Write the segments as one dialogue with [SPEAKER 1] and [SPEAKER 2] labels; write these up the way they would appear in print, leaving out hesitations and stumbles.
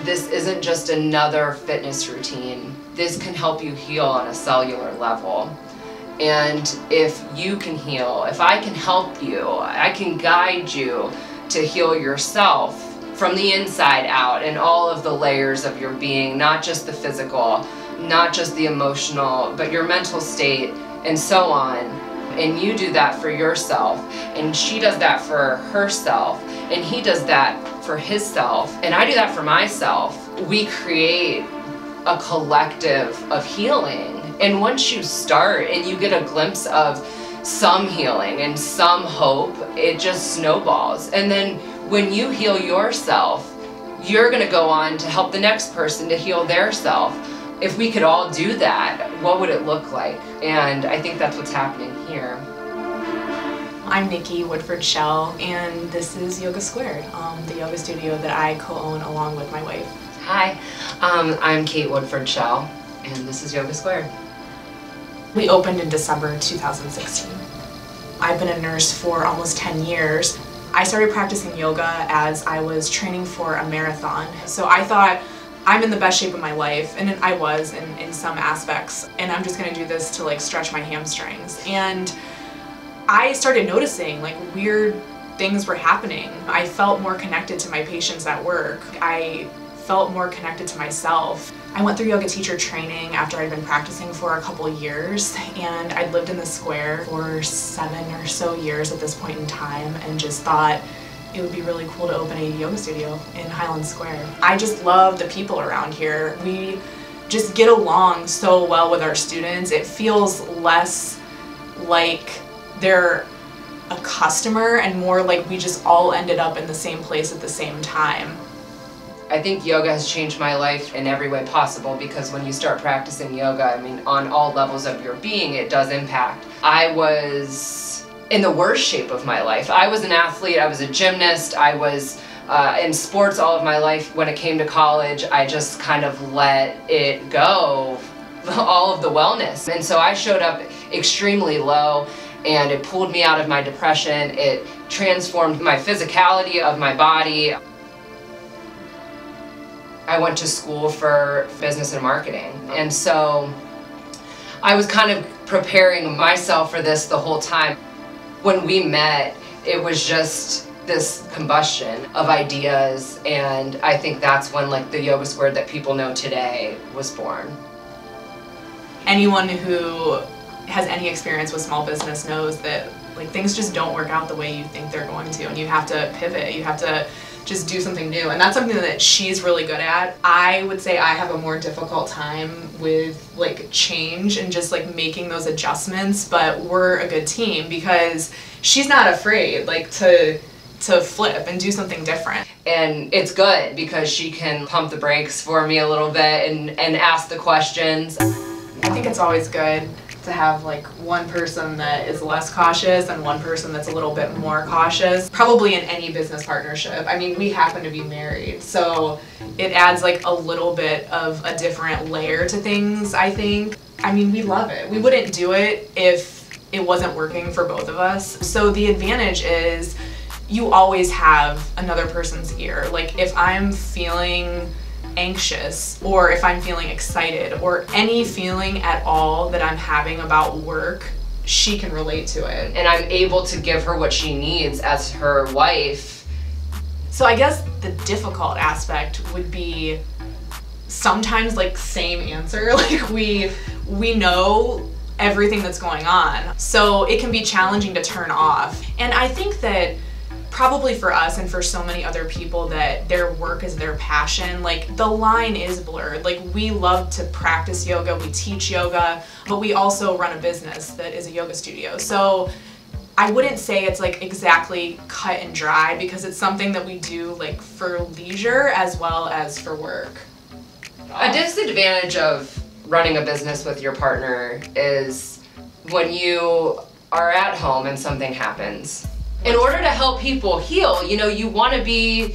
[SPEAKER 1] this isn't just another fitness routine. This can help you heal on a cellular level. And if you can heal, if I can help you, I can guide you to heal yourself from the inside out and all of the layers of your being, not just the physical, not just the emotional, but your mental state and so on. And you do that for yourself, and she does that for herself, and he does that for his self, and I do that for myself. We create a collective of healing. And once you start and you get a glimpse of some healing and some hope, it just snowballs. And then when you heal yourself, you're gonna go on to help the next person to heal their self. If we could all do that, what would it look like? And I think that's what's happening here.
[SPEAKER 2] I'm Nikki Woodford-Shell, and this is Yoga Squared, the yoga studio that I co-own along with my wife.
[SPEAKER 1] Hi, I'm Kate Woodford-Shell, and this is Yoga Squared.
[SPEAKER 2] We opened in December 2016. I've been a nurse for almost 10 years. I started practicing yoga as I was training for a marathon. So I thought, I'm in the best shape of my life, and I was in some aspects, and I'm just gonna do this to like stretch my hamstrings. And I started noticing like weird things were happening. I felt more connected to my patients at work. I felt more connected to myself. I went through yoga teacher training after I'd been practicing for a couple years, and I'd lived in the square for 7 or so years at this point in time, and just thought it would be really cool to open a yoga studio in Highland Square. I just love the people around here. We just get along so well with our students. It feels less like they're a customer and more like we just all ended up in the same place at the same time.
[SPEAKER 1] I think yoga has changed my life in every way possible, because when you start practicing yoga, I mean, on all levels of your being, it does impact. I was in the worst shape of my life. I was an athlete, I was a gymnast, I was in sports all of my life. When it came to college, I just kind of let it go, all of the wellness. And so I showed up extremely low, and it pulled me out of my depression. It transformed my physicality of my body. I went to school for business and marketing, and so I was kind of preparing myself for this the whole time. When we met, it was just this combustion of ideas, and I think that's when like the Yoga Squared that people know today was born.
[SPEAKER 2] Anyone who has any experience with small business knows that like things just don't work out the way you think they're going to, and you have to pivot, you have to just do something new, and that's something that she's really good at. I would say I have a more difficult time with like change and just like making those adjustments, but we're a good team because she's not afraid like to flip and do something different.
[SPEAKER 1] And it's good because she can pump the brakes for me a little bit and ask the questions.
[SPEAKER 2] I think it's always good to have like one person that is less cautious and one person that's a little bit more cautious. Probably in any business partnership. I mean, we happen to be married, so it adds like a little bit of a different layer to things, I think. I mean, we love it. We wouldn't do it if it wasn't working for both of us. So the advantage is you always have another person's ear. Like if I'm feeling anxious, or if I'm feeling excited, or any feeling at all that I'm having about work, she can relate to it.
[SPEAKER 1] And I'm able to give her what she needs as her wife.
[SPEAKER 2] So I guess the difficult aspect would be sometimes like same answer, like we know everything that's going on. So it can be challenging to turn off. And I think that probably for us and for so many other people that their work is their passion, like the line is blurred. Like we love to practice yoga, we teach yoga, but we also run a business that is a yoga studio. So I wouldn't say it's like exactly cut and dry, because it's something that we do like for leisure as well as for work.
[SPEAKER 1] A disadvantage of running a business with your partner is when you are at home and something happens. In order to help people heal, you know, you want to be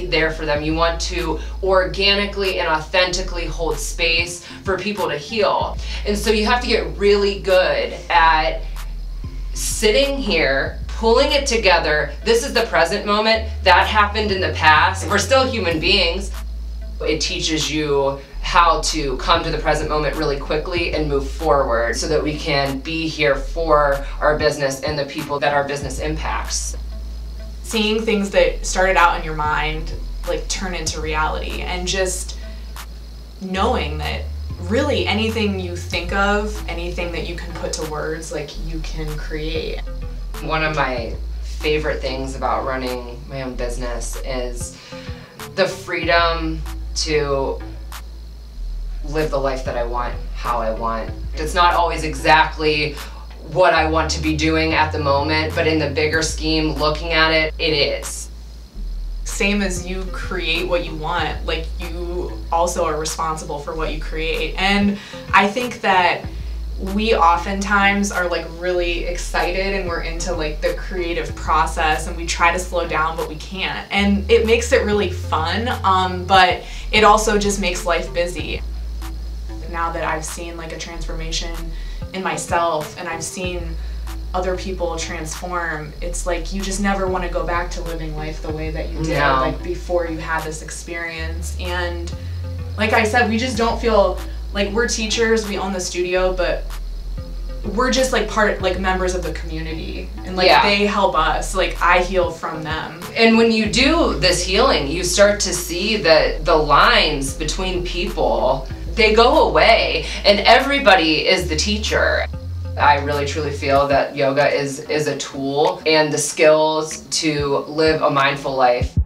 [SPEAKER 1] there for them. You want to organically and authentically hold space for people to heal. And so you have to get really good at sitting here, pulling it together. This is the present moment. That happened in the past. We're still human beings. It teaches you how to come to the present moment really quickly and move forward so that we can be here for our business and the people that our business impacts.
[SPEAKER 2] Seeing things that started out in your mind like turn into reality, and just knowing that really anything you think of, anything that you can put to words, like you can create.
[SPEAKER 1] One of my favorite things about running my own business is the freedom to live the life that I want, how I want. It's not always exactly what I want to be doing at the moment, but in the bigger scheme, looking at it, it is.
[SPEAKER 2] Same as you create what you want, like you also are responsible for what you create. And I think that we oftentimes are like really excited and we're into like the creative process and we try to slow down, but we can't. And it makes it really fun, but it also just makes life busy. Now that I've seen like a transformation in myself and I've seen other people transform, it's like you just never want to go back to living life the way that you did like before you had this experience. And like I said, we just don't feel like we're teachers, we own the studio, but we're just like members of the community, and like they help us, like I heal from them.
[SPEAKER 1] And when you do this healing, you start to see that the lines between people, they go away and everybody is the teacher. I really truly feel that yoga is a tool and the skills to live a mindful life.